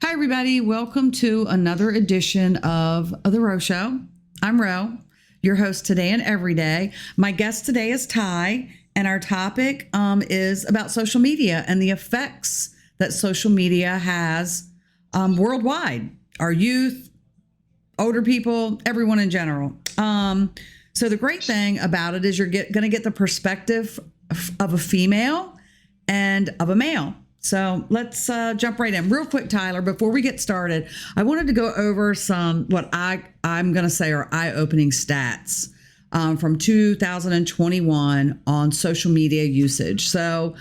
Hi, everybody. Welcome to another edition of The Ro Show. I'm Ro, your host today and every day. My guest today is Ty, and our topic is about social media and the effects that social media has worldwide, our youth, older people, everyone in general. So the great thing about it is you're going to get the perspective of a female and of a male. So let's jump right in real quick, Tyler. Before we get started, I wanted to go over some what I'm going to say are eye-opening stats from 2021 on social media usage. So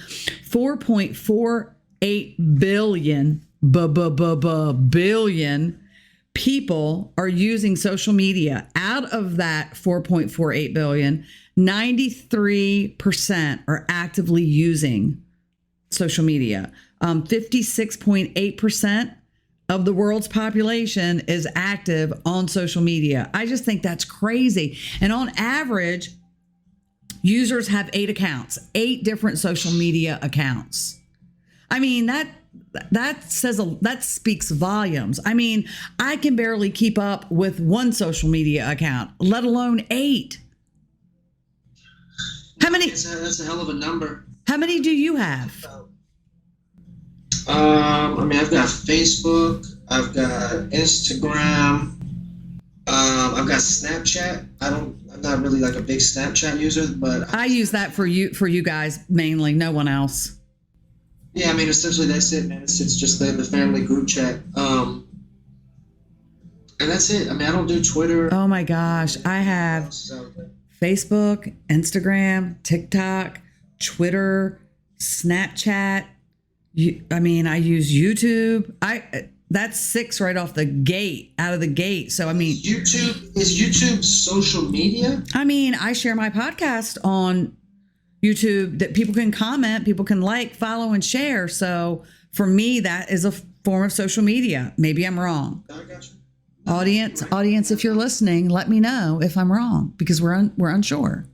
4.48 billion people are using social media. Out of that 4.48 billion, 93% are actively using social media. 56.8% of the world's population is active on social media. I just think that's crazy. And on average, users have 8 accounts, 8 different social media accounts. I mean, that speaks volumes. I mean, I can barely keep up with one social media account, let alone 8. How many? That's a hell of a number. How many do you have? I've got Facebook, I've got Instagram, I've got Snapchat. I'm not really like a big Snapchat user, but I use that for you guys mainly, no one else. Yeah, I mean, essentially that's it, man. It's just the family group chat. And that's it. I mean, I don't do Twitter. Oh my gosh, I have Facebook, Instagram, TikTok, Twitter, Snapchat. I use YouTube. That's 6 right off the gate, out of the gate. So, I mean, is YouTube social media? I mean, I share my podcast on YouTube that people can comment, people can like, follow, and share. So for me, that is a form of social media. Maybe I'm wrong. I got you. Audience, if you're listening, let me know if I'm wrong because we're unsure.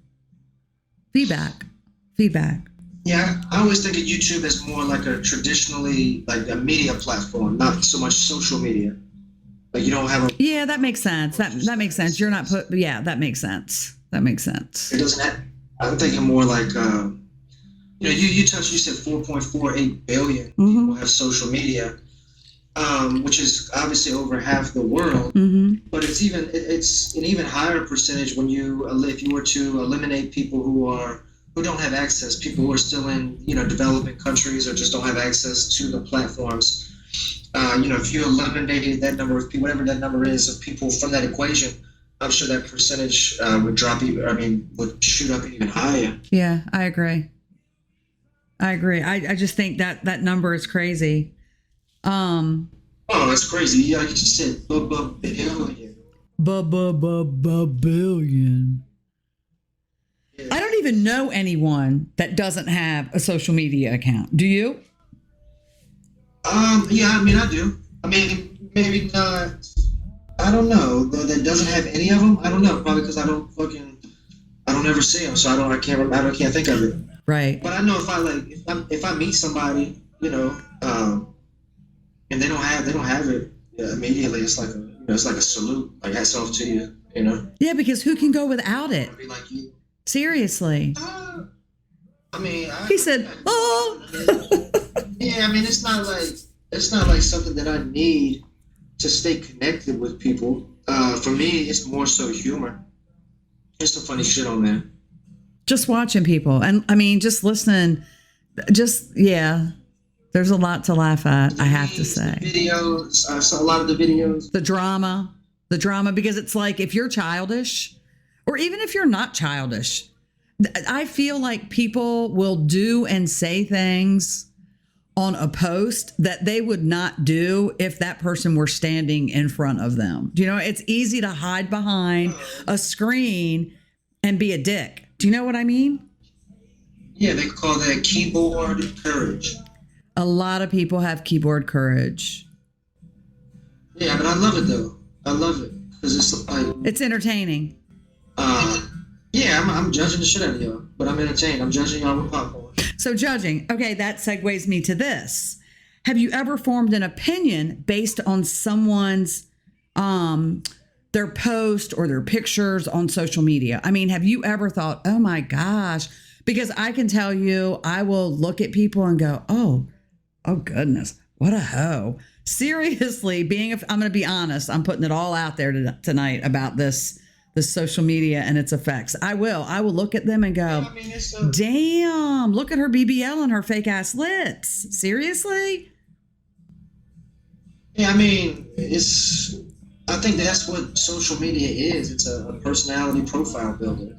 Feedback. Yeah, I always think of YouTube as more like a traditionally like a media platform, not so much social media. Like you don't have a. Yeah, that makes sense. That makes sense. You're not put. Yeah, that makes sense. That makes sense. It doesn't have. I'm thinking more like, you said 4.48 billion people have social media, which is obviously over half the world. Mm-hmm. But it's an even higher percentage if you were to eliminate people who don't have access, people who are still in developing countries or just don't have access to the platforms. If you eliminated that number of people, whatever that number is of people from that equation, I'm sure that percentage would shoot up even higher. Yeah, I agree. I just think that number is crazy. Oh, that's crazy. Yeah, you just said billion. Billion. I don't even know anyone that doesn't have a social media account. Do you? Yeah, I mean, I do. I mean, maybe not. I don't know. That doesn't have any of them. I don't know. Probably because I don't ever see them, so I can't think of it. Right. But I know if I meet somebody, and they don't have it immediately, it's like a salute, like hats off to you, Yeah, because who can go without it? Be like you. Seriously. He said, "Oh." Yeah, I mean, it's not like something that I need to stay connected with people. For me, it's more so humor. There's some funny shit on there. Just watching people, and I mean, just listening. There's a lot to laugh at. I have to say. The videos. I saw a lot of the videos. The drama, because it's like if you're childish, or even if you're not childish, I feel like people will do and say things on a post that they would not do if that person were standing in front of them. It's easy to hide behind a screen and be a dick. Do you know what I mean? Yeah, they call that keyboard courage. A lot of people have keyboard courage. Yeah, but I love it though. I love it because it's like it's entertaining. Yeah, I'm judging the shit out of y'all, but I'm entertained. I'm judging y'all with popcorn. So judging, okay, that segues me to this. have you ever formed an opinion based on someone's their post or their pictures on social media? I mean, have you ever thought, oh my gosh? Because I can tell you, I will look at people and go, oh goodness, what a hoe. Seriously, I'm going to be honest, I'm putting it all out there tonight about this social media and its effects. I will look at them and go, I mean, damn, look at her BBL and her fake ass lips. Seriously? yeah, I mean, I think that's what social media is. It's a personality profile builder.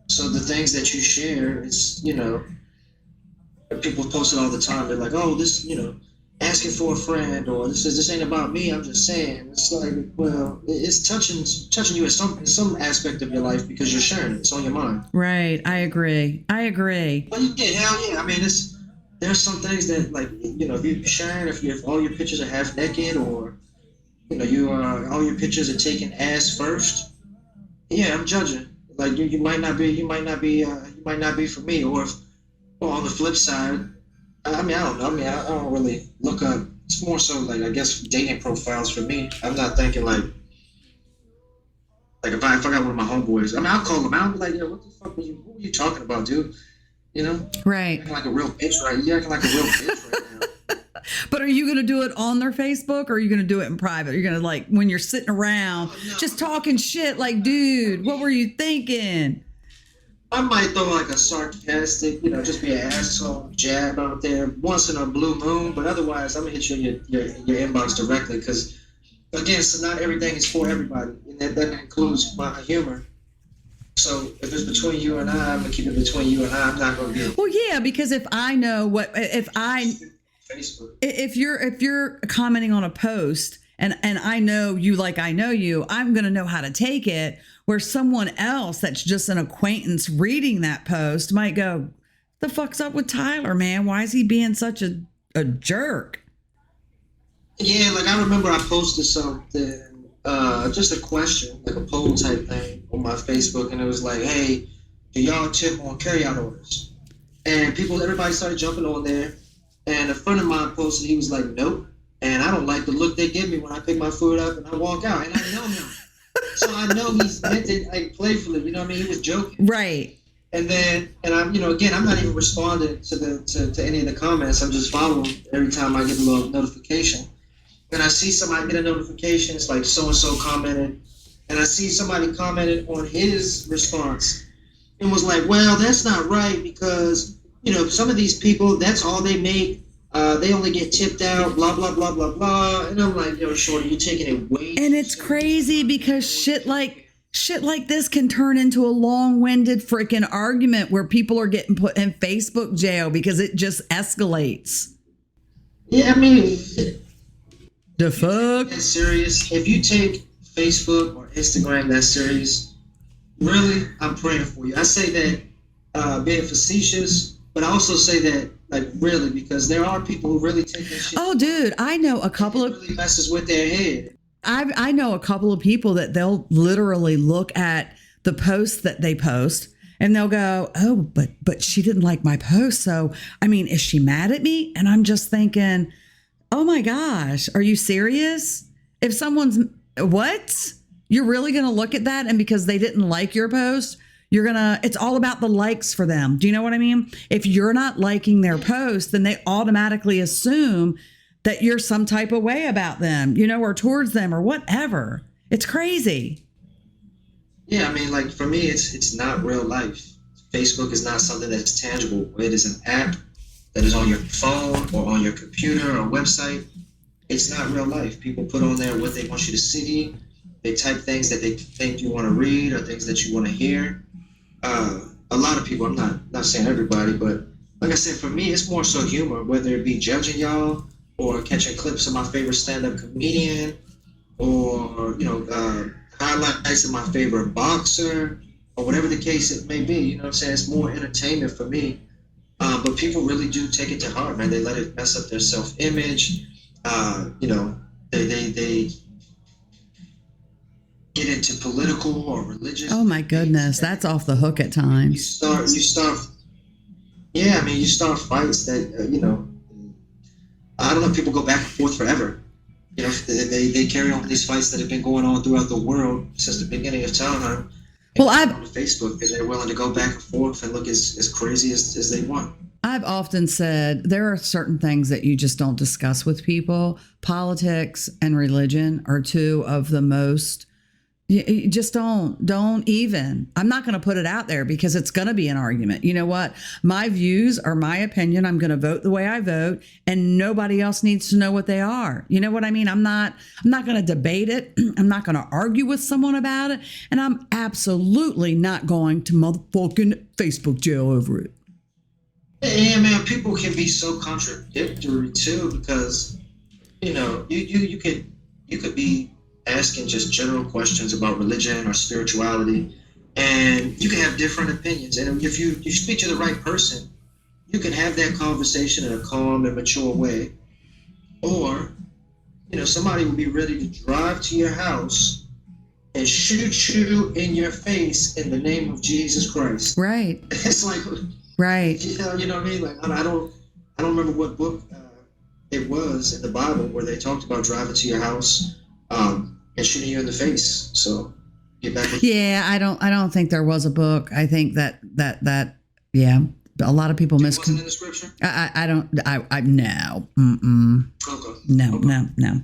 So the things that you share is, people post it all the time. They're like, oh, this, asking for a friend, or this ain't about me. I'm just saying. It's like, well, it's touching you in some aspect of your life because you're sharing it. It's on your mind. Right. I agree. But yeah, hell yeah. I mean, there's some things that, like, if you're sharing, if all your pictures are half naked, or all your pictures are taken ass first. Yeah, I'm judging. Like, you might not be for me. Or on the flip side, I mean, I don't know. I mean, I don't really look up. It's more so like, I guess, dating profiles for me. I'm not thinking like if I got one of my homeboys, I mean, I'll call them out and be like, yo, what the fuck who were you talking about, dude? Right. Acting like a real bitch, right? You acting like a real bitch right now. But are you going to do it on their Facebook, or are you going to do it in private? You're going to, like, when you're sitting around just talking shit, like, dude, what were you thinking? I might throw like a sarcastic, just be an asshole jab out there once in a blue moon, but otherwise I'm gonna hit you in your inbox directly, because again, so not everything is for everybody, and that includes my humor. So if it's between you and I'm gonna keep it between you and I'm not gonna be. Well, yeah, because if you're commenting on a post and I know you like I know you, I'm going to know how to take it, where someone else that's just an acquaintance reading that post might go, the fuck's up with Tyler, man? Why is he being such a jerk? Yeah, like I remember I posted something, just a question, like a poll type thing on my Facebook, and it was like, hey, do y'all tip on carryout orders? And everybody started jumping on there, and a friend of mine posted, he was like, nope. And I don't like the look they give me when I pick my food up and I walk out, and I know him. So I know he's meant it like playfully, you know what I mean? He was joking. Right. And I'm, again, I'm not even responding to any of the comments. I'm just following every time I get a little notification. And I see somebody get a notification, it's like so-and-so commented. And I see somebody commented on his response and was like, well, that's not right, because, some of these people, that's all they make. They only get tipped out, blah, blah, blah, blah, blah. And I'm like, shorty, you're taking it way. And it's crazy because shit like this can turn into a long-winded freaking argument where people are getting put in Facebook jail because it just escalates. Yeah, I mean, the fuck? That's serious. If you take Facebook or Instagram that serious, really, I'm praying for you. I say that being facetious, but I also say that, like, really, because there are people who really take that shit. Oh, dude, I know a couple of... It really messes with their head. I know a couple of people that they'll literally look at the posts that they post and they'll go, oh, but she didn't like my post. So, I mean, is she mad at me? And I'm just thinking, oh my gosh, are you serious? If someone's... What? You're really going to look at that, and because they didn't like your post... it's all about the likes for them. Do you know what I mean? If you're not liking their post, then they automatically assume that you're some type of way about them, or towards them or whatever. It's crazy. Yeah, I mean, like, for me, it's not real life. Facebook is not something that's tangible. It is an app that is on your phone or on your computer or website. It's not real life. People put on there what they want you to see. They type things that they think you want to read or things that you want to hear. A lot of people, I'm not saying everybody, but like I said, for me, it's more so humor, whether it be judging y'all or catching clips of my favorite stand-up comedian or, highlights of my favorite boxer or whatever the case it may be. You know what I'm saying? It's more entertainment for me. But people really do take it to heart, man. They let it mess up their self-image. They get into political or religious. Oh my goodness, that's off the hook at times. You start fights that, I don't know, people go back and forth forever. You know, they carry on these fights that have been going on throughout the world since the beginning of time. Well, On Facebook, and they're willing to go back and forth and look as crazy as they want. I've often said there are certain things that you just don't discuss with people. Politics and religion are two of the most, you just don't even. I'm not going to put it out there because it's going to be an argument. You know what? My views are my opinion. I'm going to vote the way I vote, and nobody else needs to know what they are. You know what I mean? I'm not going to debate it. I'm not going to argue with someone about it. And I'm absolutely not going to motherfucking Facebook jail over it. Yeah, man, people can be so contradictory too, because you know, you could be asking just general questions about religion or spirituality, and you can have different opinions. And if you speak to the right person, you can have that conversation in a calm and mature way. Or, you know, somebody will be ready to drive to your house and shoot you in your face in the name of Jesus Christ. Right. It's like, right. You know what I mean? Like, I don't remember what book it was in the Bible where they talked about driving to your house and shooting you in the face. So get back. Yeah, I don't think there was a book. I think that yeah, a lot of people wasn't in the scripture. I no. Mm-mm. Okay. No.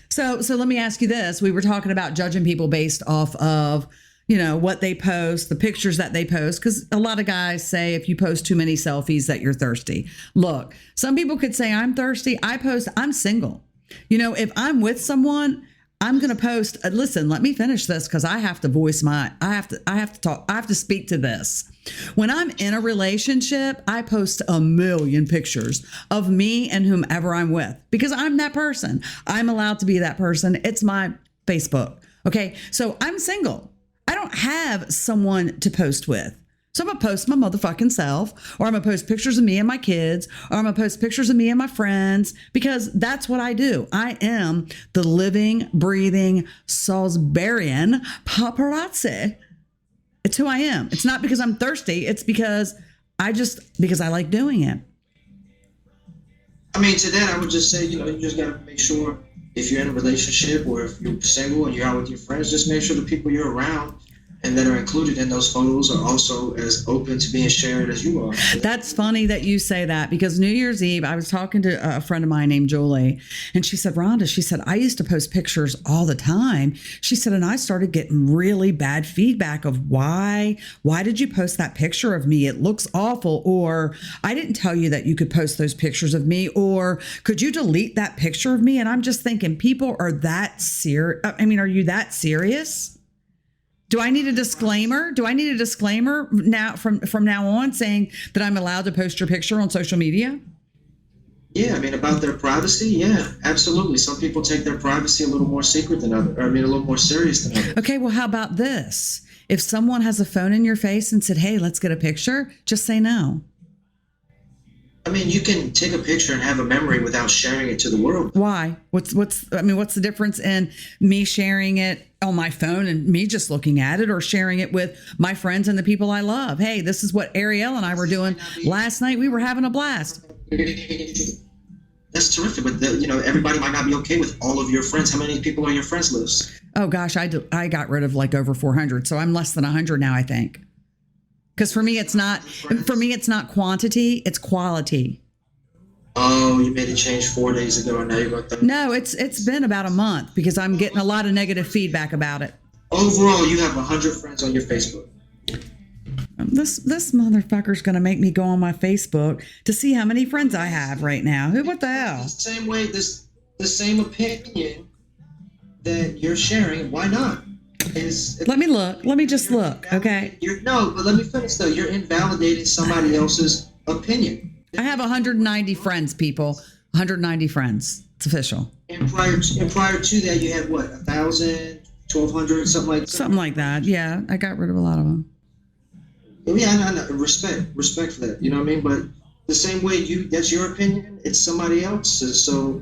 So let me ask you this: we were talking about judging people based off of, you know, what they post, the pictures that they post, because a lot of guys say if you post too many selfies that you're thirsty. Look, some people could say I'm thirsty. I'm single. You know, if I'm with someone, I'm going to post. Listen, let me finish this because I have to voice I have to talk. I have to speak to this. When I'm in a relationship, I post a million pictures of me and whomever I'm with because I'm that person. I'm allowed to be that person. It's my Facebook. Okay. So I'm single. I don't have someone to post with. So I'm going to post my motherfucking self, or I'm going to post pictures of me and my kids, or I'm going to post pictures of me and my friends, because that's what I do. I am the living, breathing Salisburian paparazzi. It's who I am. It's not because I'm thirsty. It's because I like doing it. I mean, to that, I would just say, you know, you just got to make sure if you're in a relationship or if you're single and you're out with your friends, just make sure the people you're around and that are included in those photos are also as open to being shared as you are. That's funny that you say that, because New Year's Eve, I was talking to a friend of mine named Julie, and she said, Rhonda, she said, I used to post pictures all the time. She said, and I started getting really bad feedback of why did you post that picture of me? It looks awful. Or I didn't tell you that you could post those pictures of me, or could you delete that picture of me? And I'm just thinking, people are that serious. I mean, are you that serious? Do I need a disclaimer? Now from now on saying that I'm allowed to post your picture on social media? Yeah, I mean, about their privacy, yeah, absolutely. Some people take their privacy a little more secret than others, a little more serious than others. Okay, well, how about this? If someone has a phone in your face and said, hey, let's get a picture, just say no. I mean, you can take a picture and have a memory without sharing it to the world. Why? What's the difference in me sharing it on my phone and me just looking at it, or sharing it with my friends and the people I love? Hey, this is what Ariel and I were doing last night. We were having a blast. That's terrific, but everybody might not be okay with all of your friends. How many people are your friends list? Oh gosh, I got rid of like over 400, so I'm less than 100 now, I think. Because for me, it's not quantity, it's quality. Oh, you made a change 4 days ago, and now you're going to... No, it's been about a month because I'm getting a lot of negative feedback about it. Overall, you have 100 friends on your Facebook. This motherfucker's going to make me go on my Facebook to see how many friends I have right now. What the hell? The same way, the same opinion that you're sharing, why not? Let me just look, okay? But let me finish though. You're invalidating somebody else's opinion. I have 190 friends, people. 190 friends. It's official. And prior to that, you had what, 1,000, 1,200, something like that? Something like that. Yeah, I got rid of a lot of them. Yeah, no, respect for that. You know what I mean? But the same way that's your opinion, it's somebody else's. So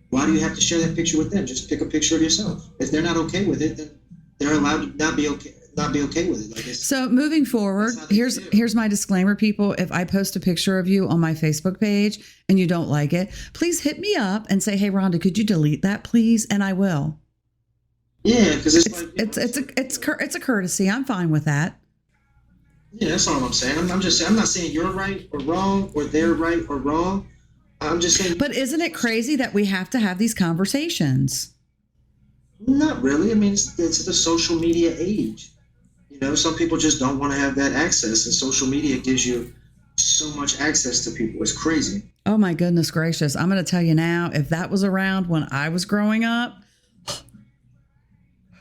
why do you have to share that picture with them? Just pick a picture of yourself. If they're not okay with it, then they're allowed to not not be okay with it. Like it's So moving forward, That's how they feel. here's my disclaimer, people. If I post a picture of you on my Facebook page and you don't like it, please hit me up and say, "Hey, Rhonda, could you delete that, please?" And I will. yeah, because It's a courtesy. I'm fine with that. yeah, that's all I'm saying. I'm just saying, I'm not saying you're right or wrong or they're right or wrong. I'm just saying. But isn't it crazy that we have to have these conversations? Not really. I mean, it's the social media age. You know, some people just don't want to have that access, and social media gives you so much access to people. It's crazy. Oh my goodness gracious. I'm going to tell you now, if that was around when I was growing up,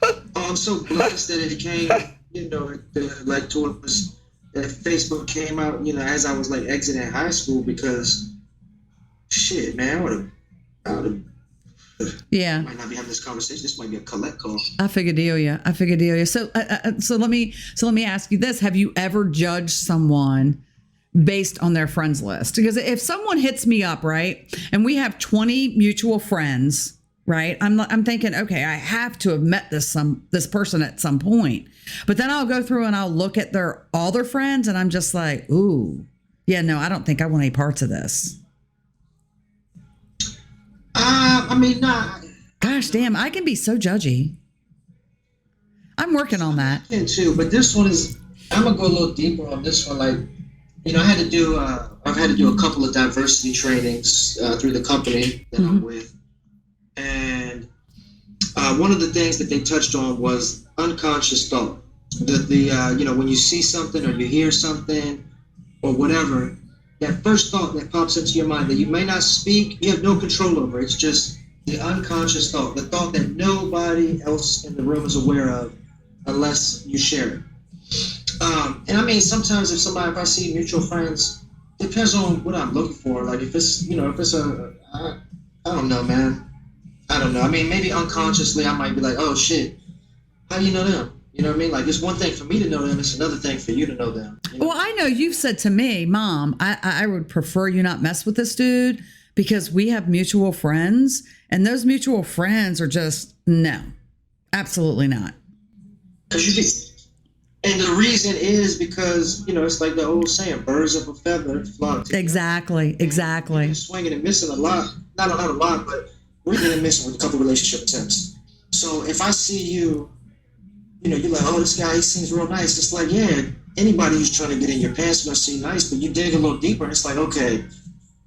Oh, I'm so blessed that it came, you know, like towards that Facebook came out, you know, as I was like exiting high school because shit, man, I would have yeah. might not be having this conversation. This might be a collect call. I figured deal you. So let me ask you this: have you ever judged someone based on their friends list? Because if someone hits me up, right, and we have 20 mutual friends, right, I'm thinking, okay, I have to have met this person at some point. But then I'll go through and I'll look at all their friends, and I'm just like, ooh, yeah, no, I don't think I want any parts of this. I mean, nah. Gosh, damn, I can be so judgy. I'm working on that. I can too, but this one is. I'm gonna go a little deeper on this one. Like, you know, I've had to do a couple of diversity trainings through the company that I'm with, and one of the things that they touched on was unconscious thought. You know, when you see something or you hear something or whatever, that first thought that pops into your mind that you may not speak, you have no control over. It's just the unconscious thought, the thought that nobody else in the room is aware of unless you share it. And I mean, sometimes if I see mutual friends, it depends on what I'm looking for. Like if it's, you know, I don't know, man. I don't know. I mean, maybe unconsciously I might be like, oh shit, how do you know them? You know what I mean? Like it's one thing for me to know them, it's another thing for you to know them. You know? Well, I know you've said to me, Mom, I would prefer you not mess with this dude because we have mutual friends, and those mutual friends are just, no, absolutely not. And the reason is because, you know, it's like the old saying, birds of a feather flock together. Exactly. You're swinging and missing a lot. Not a lot, but we're going to miss with a couple relationship attempts. So if I see you, you know, you're like, oh, this guy, he seems real nice. It's like, yeah, anybody who's trying to get in your pants must seem nice, but you dig a little deeper, and it's like, okay,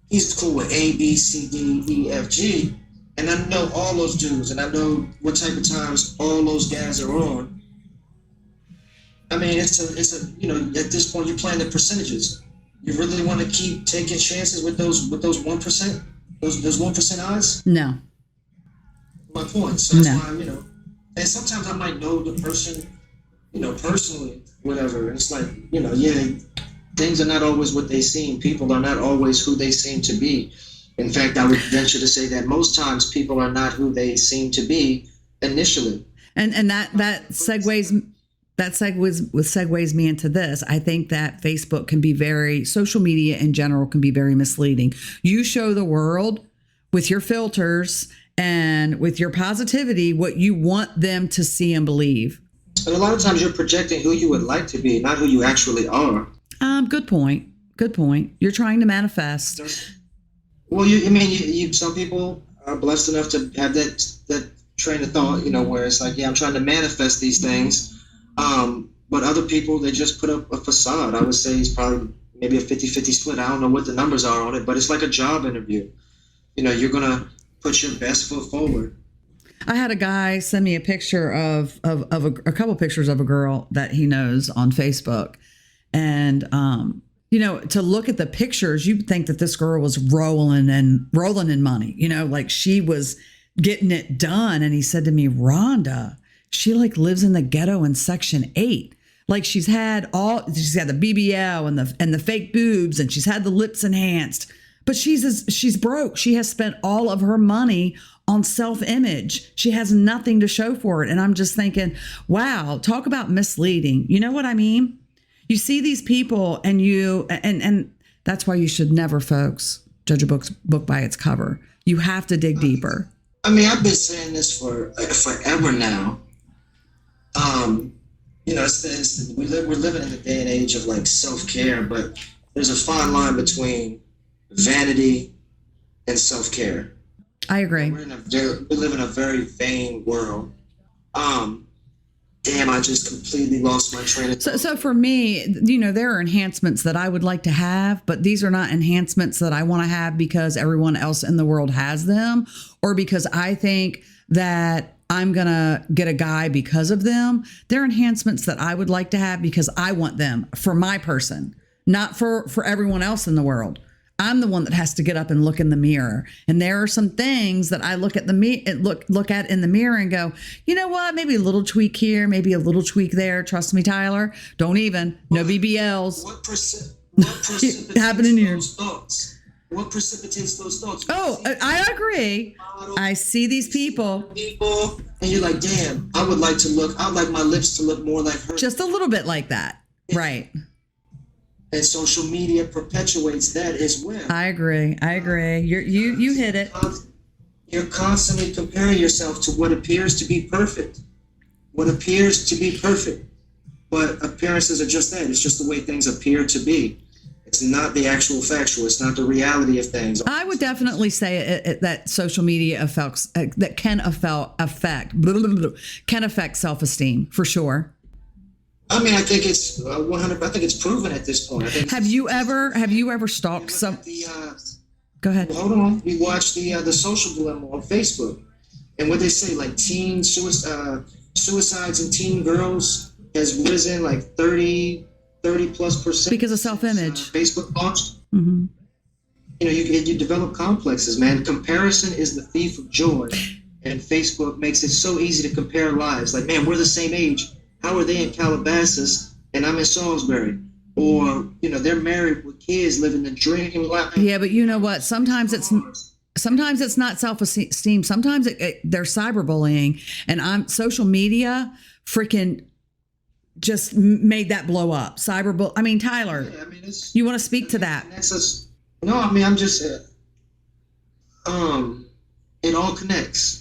he's cool with A, B, C, D, E, F, G, and I know all those dudes, and I know what type of times all those guys are on. I mean, it's a you know, at this point you're playing the percentages. You really want to keep taking chances with those 1%, those 1% odds? No. My point. So that's why, you know, and sometimes I might know the person, you know, personally, whatever. And it's like, you know, yeah, things are not always what they seem. People are not always who they seem to be. In fact, I would venture to say that most times people are not who they seem to be initially. And that segues me into this. I think that Facebook can be social media in general can be very misleading. You show the world with your filters and with your positivity what you want them to see and believe. And a lot of times you're projecting who you would like to be, not who you actually are. Good point. You're trying to manifest. Well, some people are blessed enough to have that train of thought, you know, where it's like, yeah, I'm trying to manifest these things. But other people, they just put up a facade. I would say it's probably maybe a 50-50 split. I don't know what the numbers are on it, but it's like a job interview. You know, you're going to put your best foot forward. I had a guy send me a picture of a couple pictures of a girl that he knows on Facebook. And, you know, to look at the pictures, you'd think that this girl was rolling in money, you know, like she was getting it done. And he said to me, Rhonda, she like lives in the ghetto in Section 8. Like she's had the BBL and the fake boobs, and she's had the lips enhanced, but she's broke. She has spent all of her money on self-image. She has nothing to show for it. And I'm just thinking, wow, talk about misleading. You know what I mean? You see these people and that's why you should never, folks, judge a book by its cover. You have to dig deeper. I mean, I've been saying this for forever now. we're living in the day and age of like self care, but there's a fine line between vanity and self care. I agree. We live in a very vain world. Damn, I just completely lost my train of thought. So for me, there are enhancements that I would like to have, but these are not enhancements that I want to have because everyone else in the world has them, or because I think that I'm going to get a guy because of them. They're enhancements that I would like to have because I want them for my person, not for everyone else in the world. I'm the one that has to get up and look in the mirror. And there are some things that I look at look at in the mirror and go, you know what? Maybe a little tweak here, maybe a little tweak there. Trust me, Tyler. Don't even. No BBLs. What precipitates happening here? Those thoughts? What precipitates those thoughts? Oh, I agree. I see these people, and you're like, damn, I'd like my lips to look more like hers. just a little bit like that. Right. And social media perpetuates that as well. I agree. You hit it. You're constantly comparing yourself to what appears to be perfect. But appearances are just that. It's just the way things appear to be. It's not the actual factual. It's not the reality of things. I would definitely say that social media affects that can affect self-esteem for sure. I mean, I think it's 100. I think it's proven at this point. Have you ever stalked some? Go ahead. Hold on. We watched the Social Dilemma on Facebook, and what they say, like suicides in teen girls has risen like 30 plus percent because of self-image. Facebook launched. Mm-hmm. You develop complexes, man. Comparison is the thief of joy, and Facebook makes it so easy to compare lives. Like, man, we're the same age. How are they in Calabasas and I'm in Salisbury? Or, they're married with kids living the dream life. Yeah, but you know what? Sometimes it's not self-esteem. Sometimes they're cyberbullying, and social media freaking just made that blow up. I mean, Tyler, Yeah, I mean, you want to speak to that? No, I mean, I'm just, it all connects.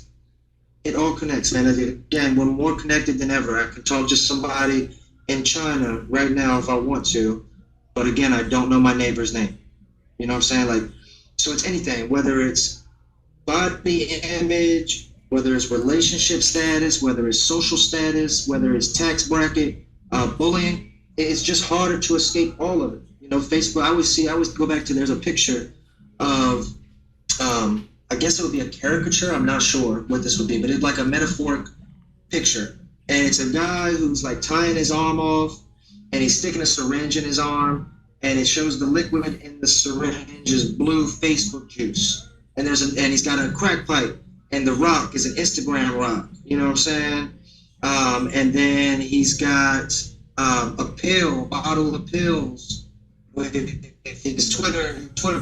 It all connects, man. Again, we're more connected than ever. I can talk to somebody in China right now if I want to, but again, I don't know my neighbor's name. You know what I'm saying? Like, so it's anything, whether it's body image, whether it's relationship status, whether it's social status, whether it's tax bracket, bullying. It's just harder to escape all of it. Facebook. I always go back to. There's a picture of. I guess it would be a caricature. I'm not sure what this would be, but it's like a metaphoric picture. And it's a guy who's like tying his arm off, and he's sticking a syringe in his arm, and it shows the liquid in the syringe is blue Facebook juice. And he's got a crack pipe, and the rock is an Instagram rock. You know what I'm saying? And then he's got a bottle of pills with his Twitter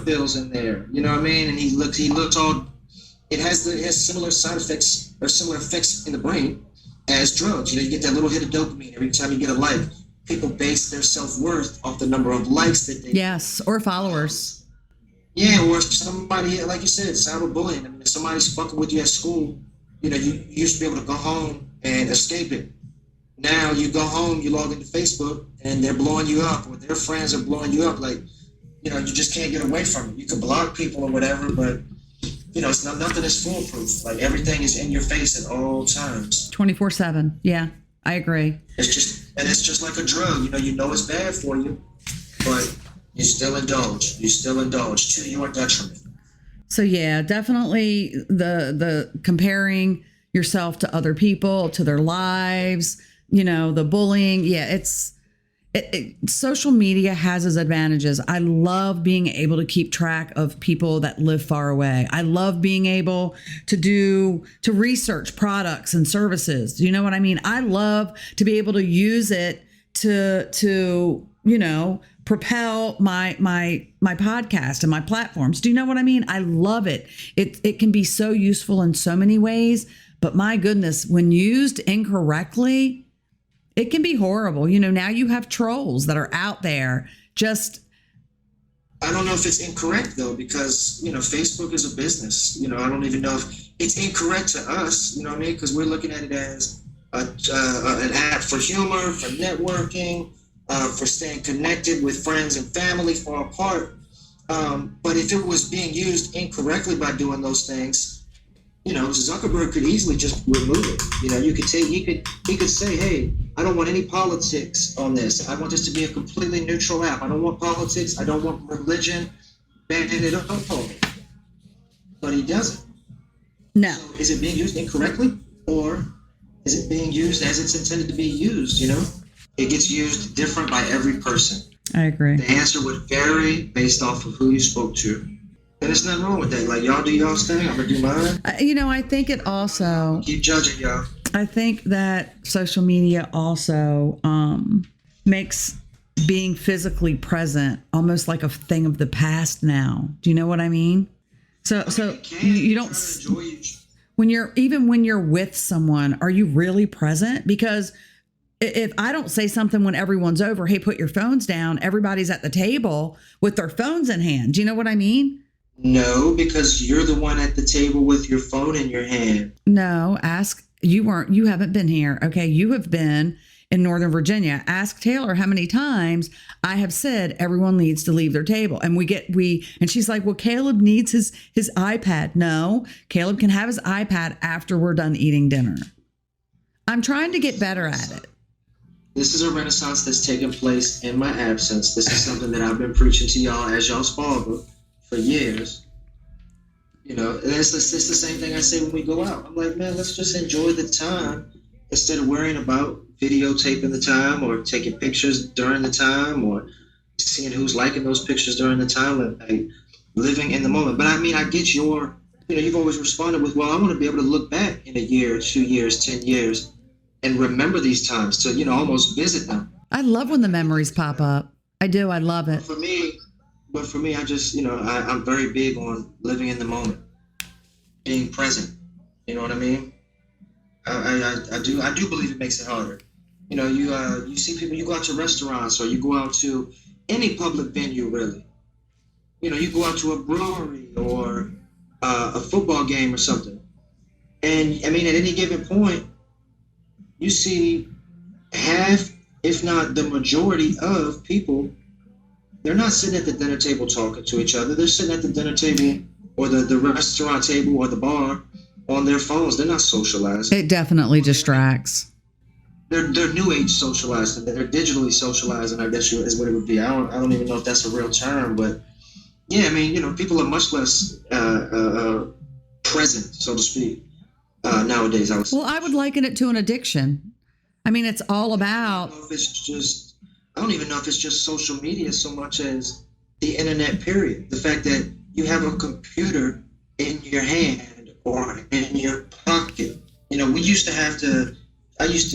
bills in there, you know what I mean? And he looks all. It has similar side effects or similar effects in the brain as drugs. You get that little hit of dopamine every time you get a like. People base their self-worth off the number of likes that they. Yes, or followers. Yeah, or if somebody, like you said, cyberbullying. I mean, if somebody's fucking with you at school, you used to be able to go home and escape it. Now you go home, you log into Facebook, and they're blowing you up, or their friends are blowing you up. Like, you just can't get away from it. You can block people or whatever, but it's nothing is foolproof. Like, everything is in your face at all times. 24/7. Yeah, I agree. It's just like a drug. You know it's bad for you, but you still indulge. You still indulge to your detriment. So yeah, definitely the comparing yourself to other people, to their lives. The bullying. Yeah, social media has its advantages. I love being able to keep track of people that live far away. I love being able to research products and services. You know what I mean? I love to be able to use it to propel my podcast and my platforms. Do you know what I mean? I love it. It can be so useful in so many ways, but my goodness, when used incorrectly, it can be horrible. Now you have trolls that are out there just. I don't know if it's incorrect though, because, Facebook is a business. I don't even know if it's incorrect to us, you know what I mean? Because we're looking at it as an app for humor, for networking, for staying connected with friends and family far apart. But if it was being used incorrectly by doing those things, Zuckerberg could easily just remove it. You could take he could say, hey, I don't want any politics on this. I want this to be a completely neutral app. I don't want politics. I don't want religion. Ban it up on me. But he doesn't. No. So is it being used incorrectly, or is it being used as it's intended to be used? It gets used different by every person. I agree. The answer would vary based off of who you spoke to. And there's nothing wrong with that. Like, y'all do y'all's thing, I'm gonna do mine. I think it also, Keep judging, y'all. I think that social media also makes being physically present almost like a thing of the past now. Do you know what I mean? So you don't enjoy when you're with someone, are you really present? Because if I don't say something when everyone's over, hey, put your phones down, everybody's at the table with their phones in hand. Do you know what I mean? No, because you're the one at the table with your phone in your hand. No, you haven't been here. Okay. You have been in Northern Virginia. Ask Taylor how many times I have said everyone needs to leave their table. And and she's like, well, Caleb needs his iPad. No, Caleb can have his iPad after we're done eating dinner. I'm trying to get better at it. This is a renaissance that's taken place in my absence. This is something that I've been preaching to y'all as y'all's father for years. And it's the same thing I say when we go out. I'm like, man, let's just enjoy the time instead of worrying about videotaping the time or taking pictures during the time or seeing who's liking those pictures during the time and living in the moment. But I mean, I get you've always responded with, well, I want to be able to look back in a year, 2 years, 10 years and remember these times to, almost visit them. I love when the memories pop up. I do. I love it. But for me, I just, I'm very big on living in the moment, being present. You know what I mean? I do believe it makes it harder. You see people, you go out to restaurants or you go out to any public venue, really. You go out to a brewery or a football game or something. And, I mean, at any given point, you see half, if not the majority of people, they're not sitting at the dinner table talking to each other. They're sitting at the dinner table or the restaurant table or the bar on their phones. They're not socializing. It definitely distracts. They're new age socializing. They're digitally socializing, I guess is what it would be. I don't even know if that's a real term, but yeah, I mean, people are much less present, so to speak, nowadays. I would liken it to an addiction. I mean, it's all about. I don't even know if it's just social media so much as the internet, period. The fact that you have a computer in your hand or in your pocket. We used to have to, you used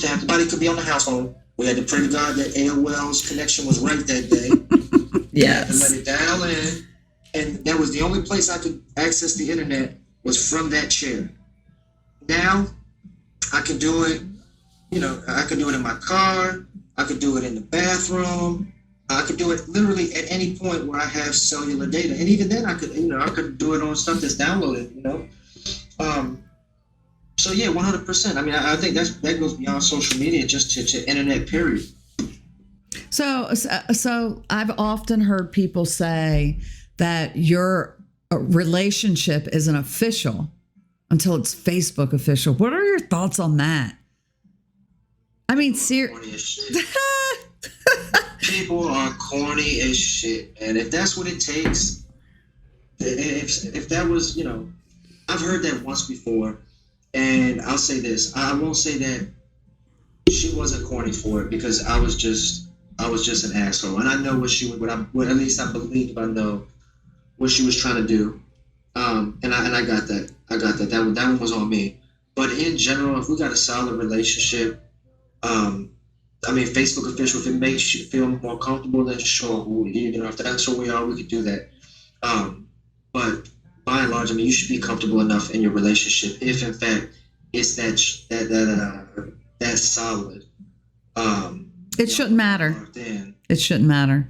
to have to, somebody could be on the house phone. We had to pray to God that AOL's connection was right that day. Yes. And let it dial in. And that was the only place I could access the internet was from that chair. Now, I can do it, I could do it in my car. I could do it in the bathroom. I could do it literally at any point where I have cellular data. And even then I could do it on stuff that's downloaded, So yeah, 100%. I mean, I think that goes beyond social media, just to internet, period. So I've often heard people say that your relationship isn't official until it's Facebook official. What are your thoughts on that? I mean, people are corny as shit, and if that's what it takes, if that was, I've heard that once before, and I'll say this: I won't say that she wasn't corny for it because I was just an asshole, and I know what at least I believe I know what she was trying to do, and I got that. That one was on me. But in general, if we got a solid relationship. I mean, Facebook official, if it makes you feel more comfortable, then sure, if that's who we are, we could do that. But by and large, I mean, you should be comfortable enough in your relationship if, in fact, it's that solid. It shouldn't matter. Then it shouldn't matter.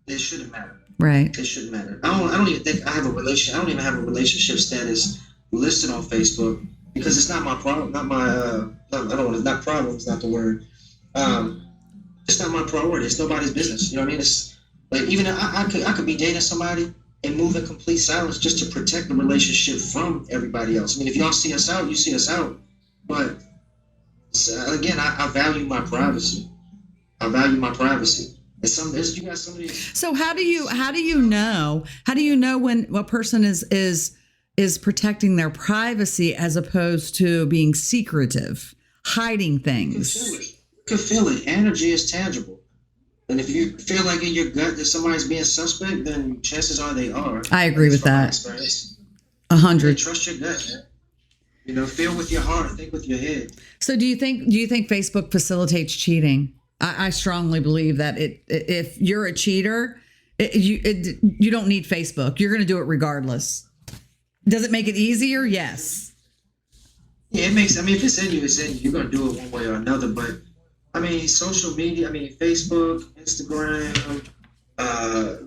It shouldn't matter. Right. It shouldn't matter. I don't even think I have a relationship. I don't even have a relationship status listed on Facebook. because it's not my problem, not my, I don't want to, not problem is not the word. Um, it's not my priority. It's nobody's business. You know what I mean? It's like, even I could be dating somebody and move in complete silence just to protect the relationship from everybody else. I mean, if y'all see us out, you see us out. But again, I value my privacy. I value my privacy. And you got some of these. So how do you know when a person is protecting their privacy as opposed to being secretive, hiding You can things? feel it. You can feel it. Energy is tangible. And if you feel like in your gut that somebody's being suspect, then chances are they are. I agree with From my that. experience. 100. Trust your gut, man. You know, feel with your heart, think with your head. So do you think Facebook facilitates cheating? I strongly believe that if you're a cheater, you don't need Facebook. You're going to do it regardless. Does it make it easier? Yes. Yeah, it makes. I mean, if it's in you, it's in you. You're gonna do it one way or another. But I mean, social media. I mean, Facebook, Instagram,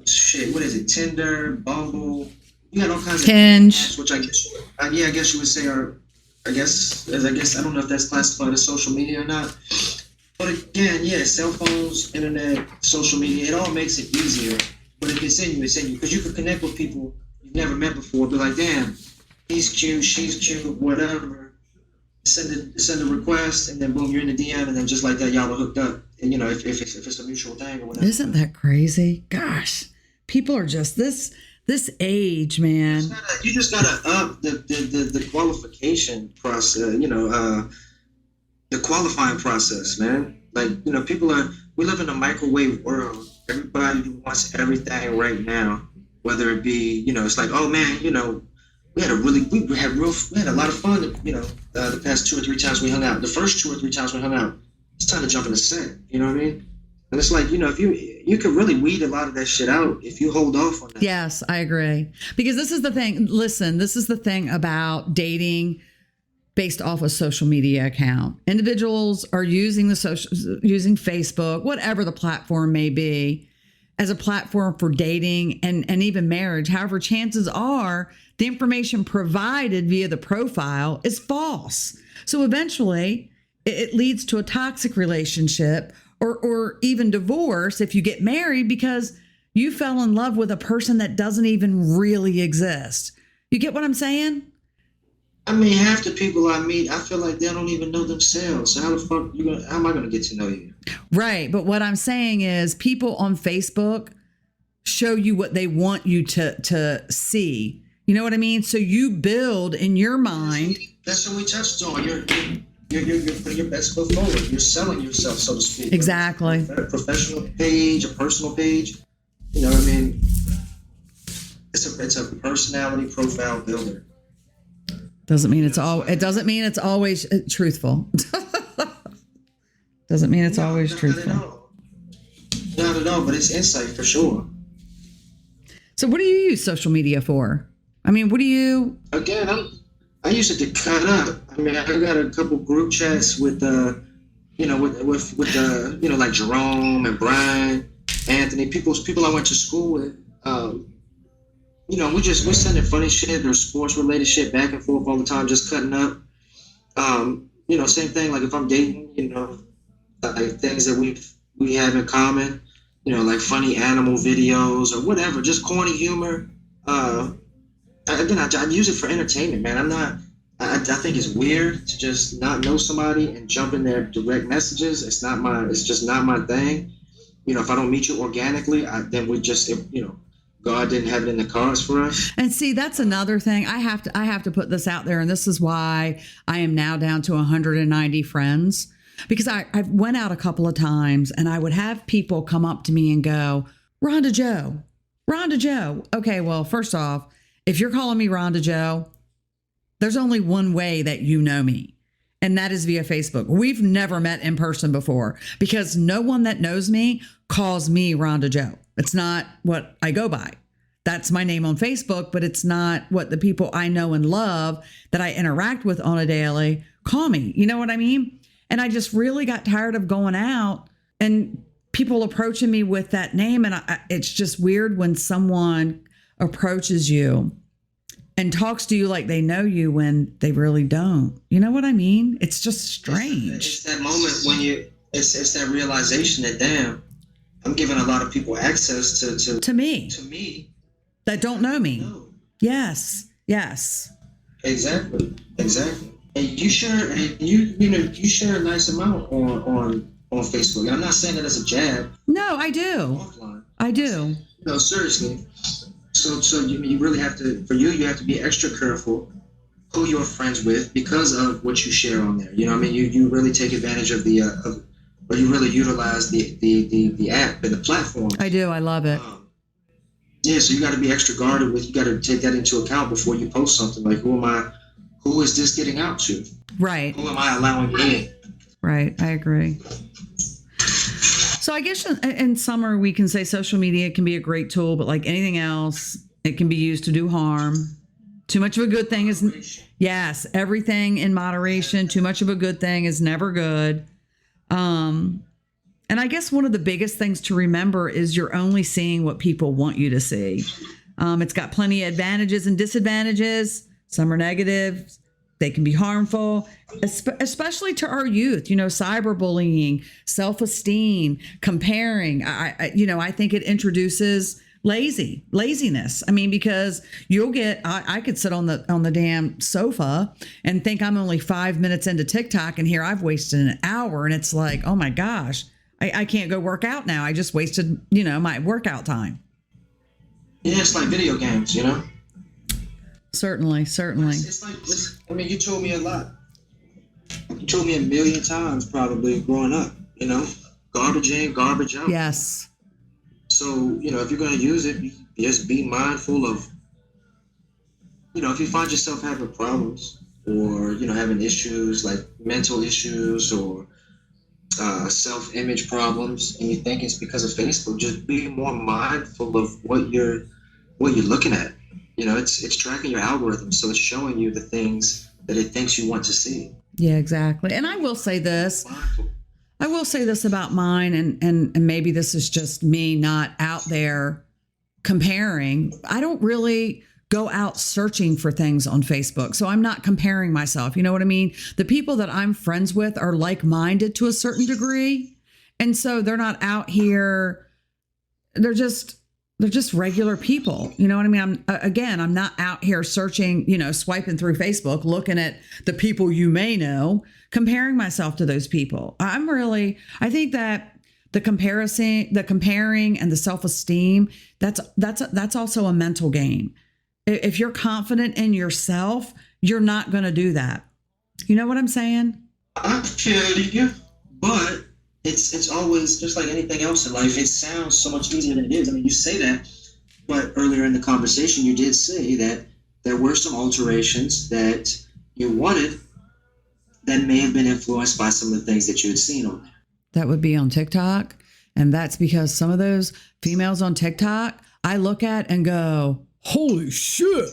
shit. What is it? Tinder, Bumble. You got all kinds of Hinge. apps, which I guess you would say are. I guess I don't know if that's classified as social media or not. But again, yeah, cell phones, internet, social media, it all makes it easier. But if it's in you, it's in you. Because you can connect with people you've never met before. Be like, damn, he's cute, she's cute, whatever. Send a request, and then boom, you're in the DM, and then just like that, y'all are hooked up. And you know, if it's a mutual thing or whatever. Isn't that crazy? Gosh, people are just this age, man. You just gotta up the qualification process. You know, the qualifying process, man. Like, you know, we live in a microwave world. Everybody wants everything right now. Whether it be, you know, it's like, oh man, you know, we had a lot of fun, you know, the past 2 or 3 times we hung out. The first 2 or 3 times we hung out, it's time to jump in the set. You know what I mean? And it's like, you know, if you could really weed a lot of that shit out if you hold off on that. Yes, I agree. Because this is the thing. Listen, this is the thing about dating based off a social media account. Individuals are using using Facebook, whatever the platform may be, as a platform for dating and even marriage. However, chances are the information provided via the profile is false. So eventually it leads to a toxic relationship or even divorce if you get married because you fell in love with a person that doesn't even really exist. You get what I'm saying? I mean, half the people I meet, I feel like they don't even know themselves. So how the fuck how am I gonna get to know you? Right. But what I'm saying is people on Facebook show you what they want you to see. You know what I mean? So you build in your mind. That's what we touched on. You're putting your best foot forward. You're selling yourself, so to speak. Exactly. A professional page, a personal page. You know what I mean? It's a personality profile builder. Doesn't mean it's always truthful. Doesn't mean it's always truthful. Not at all, but it's insight for sure. So what do you use social media for? I mean, what do you... Again, I use it to cut up. I mean, I got a couple group chats with you know, with you know, like Jerome and Brian, Anthony, people I went to school with. You know, we're sending funny shit or sports related shit back and forth all the time, just cutting up. You know, same thing. Like if I'm dating, you know, like things that we have in common. You know, like funny animal videos or whatever, just corny humor. Again, I use it for entertainment, man. I think it's weird to just not know somebody and jump in their direct messages. It's just not my thing. You know, if I don't meet you organically, then we just, you know, God didn't have it in the cards for us. And see, that's another thing. I have to put this out there, and this is why I am now down to 190 friends. Because I went out a couple of times and I would have people come up to me and go, Rhonda Joe. Okay, well, first off, if you're calling me Rhonda Joe, there's only one way that you know me, and that is via Facebook. We've never met in person before because no one that knows me calls me Rhonda Joe. It's not what I go by. That's my name on Facebook, but it's not what the people I know and love that I interact with on a daily call me. You know what I mean? And I just really got tired of going out and people approaching me with that name. And it's just weird when someone approaches you and talks to you like they know you when they really don't. You know what I mean? It's just strange. It's that moment when it's that realization that, damn, I'm giving a lot of people access To me to me. that don't know me. No. Yes. Yes. Exactly. And you share, you share a nice amount on Facebook. And I'm not saying that as a jab. No, I do. Offline. I do. No, seriously. So you really have to, you have to be extra careful who you're friends with because of what you share on there. You know what I mean? You really take advantage of or you really utilize the app and the platform. I do. I love it. Yeah, so you got to be extra guarded with. You got to take that into account before you post something. Like, who is this getting out to? Right. Who am I allowing in? Right. I agree. So I guess in summary, we can say social media can be a great tool, but like anything else, it can be used to do harm. Too much of a good thing is, yes, everything in moderation. Too much of a good thing is never good. And I guess one of the biggest things to remember is you're only seeing what people want you to see. It's got plenty of advantages and disadvantages. Some are negative. They can be harmful, especially to our youth. Cyberbullying, self-esteem, comparing. I think it introduces laziness. I mean, because I could sit on the damn sofa and think I'm only 5 minutes into TikTok, and here I've wasted an hour, and it's like, oh my gosh, I can't go work out now. I just wasted, my workout time. Yeah, it's like video games, Certainly. It's like, you told me a lot. You told me a million times probably growing up, garbage in, garbage out. Yes. So, if you're going to use it, just be mindful of, if you find yourself having problems or, having issues like mental issues or self-image problems, and you think it's because of Facebook, just be more mindful of what you're looking at. It's tracking your algorithm, so it's showing you the things that it thinks you want to see. Yeah, exactly. And I will say this. I will say this about mine, and maybe this is just me not out there comparing. I don't really go out searching for things on Facebook. So I'm not comparing myself. You know what I mean? The people that I'm friends with are like-minded to a certain degree. And so they're not out here. They're just regular people. You know what I mean? I'm not out here searching, swiping through Facebook, looking at the people you may know, comparing myself to those people. I think that the comparing and the self-esteem, that's also a mental game. If you're confident in yourself, you're not going to do that. You know what I'm saying? I feel you, but it's always just like anything else in life. It sounds so much easier than it is. I mean, you say that, but earlier in the conversation, you did say that there were some alterations that you wanted that may have been influenced by some of the things that you had seen on there. That would be on TikTok. And that's because some of those females on TikTok, I look at and go, holy shit.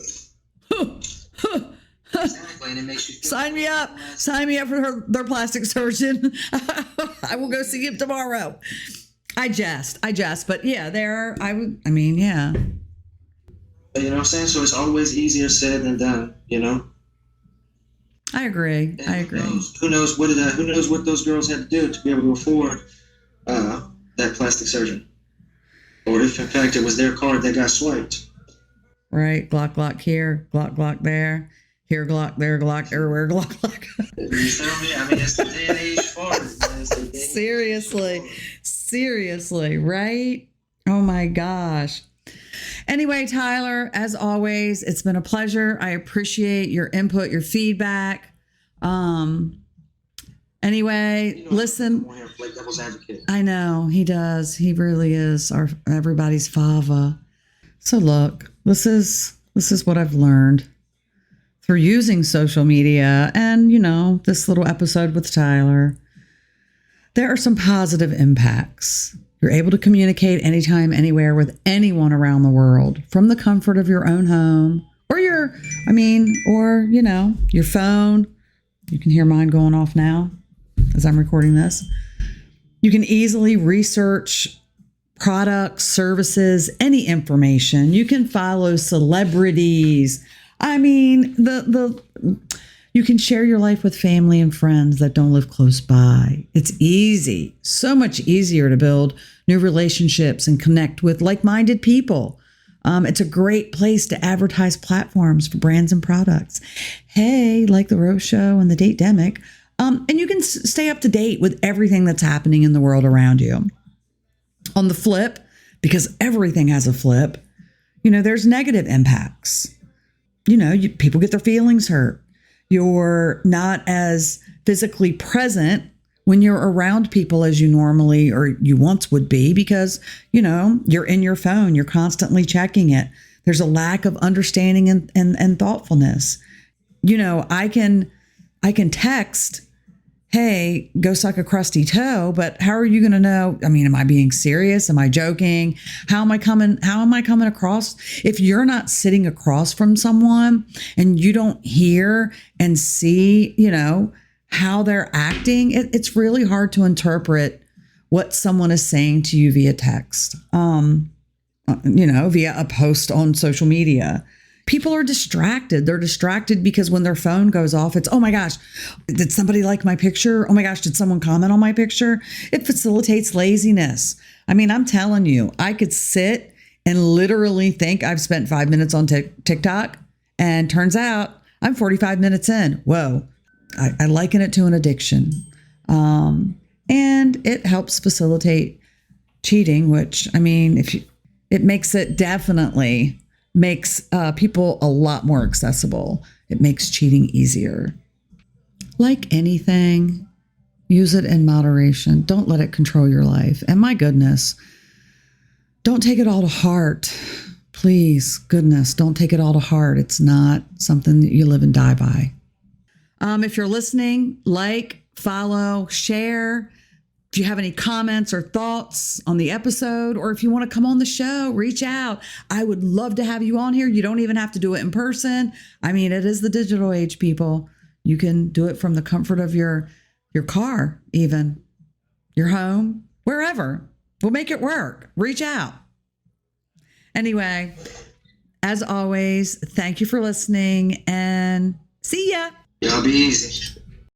Exactly, and it makes you feel Sign me up for their plastic surgeon. I will go see him tomorrow. I jest, but yeah, yeah. You know what I'm saying? So it's always easier said than done, I agree. Who knows what those girls had to do to be able to afford that plastic surgeon, or if in fact it was their card that got swiped. Right, Glock here, Glock there. Here, Glock, there, Glock, everywhere, Glock. You feel me? I mean, it's the day and age for it. Seriously, right? Oh my gosh. Anyway, Tyler, as always, it's been a pleasure. I appreciate your input, your feedback. Anyway, listen. Like devil's advocate. I know he does. He really is everybody's fava. So look, this is what I've learned through using social media and, this little episode with Tyler. There are some positive impacts. You're able to communicate anytime, anywhere with anyone around the world from the comfort of your own home or your phone. You can hear mine going off now as I'm recording this. You can easily research products, services, any information. You can follow celebrities, I mean, the you can share your life with family and friends that don't live close by. It's easy, so much easier to build new relationships and connect with like-minded people. It's a great place to advertise platforms for brands and products. Hey, like the Rose Show and the Date Demic. And you can stay up to date with everything that's happening in the world around you. On the flip, because everything has a flip, there's negative impacts. People get their feelings hurt. You're not as physically present when you're around people as you normally or you once would be because, you're in your phone, you're constantly checking it. There's a lack of understanding and thoughtfulness. I can text, hey, go suck a crusty toe, but how are you going to know? I mean, am I being serious? Am I joking? How am I coming across? If you're not sitting across from someone and you don't hear and see, how they're acting, it's really hard to interpret what someone is saying to you via text, via a post on social media. People are distracted. They're distracted because when their phone goes off, it's, oh my gosh, did somebody like my picture? Oh my gosh, did someone comment on my picture? It facilitates laziness. I mean, I'm telling you, I could sit and literally think I've spent 5 minutes on TikTok, and turns out I'm 45 minutes in. Whoa. I liken it to an addiction. And it helps facilitate cheating, which, I mean, it makes it definitely makes people a lot more accessible. It makes cheating easier. Like anything, use it in moderation. Don't let it control your life. And my goodness, don't take it all to heart. Please, goodness, don't take it all to heart. It's not something that you live and die by. If you're listening, like, follow, share. If you have any comments or thoughts on the episode, or if you want to come on the show, reach out. I would love to have you on here. You don't even have to do it in person. I mean, it is the digital age, people. You can do it from the comfort of your car, even your home, wherever. We'll make it work. Reach out. Anyway, as always, thank you for listening and see ya. Y'all be easy.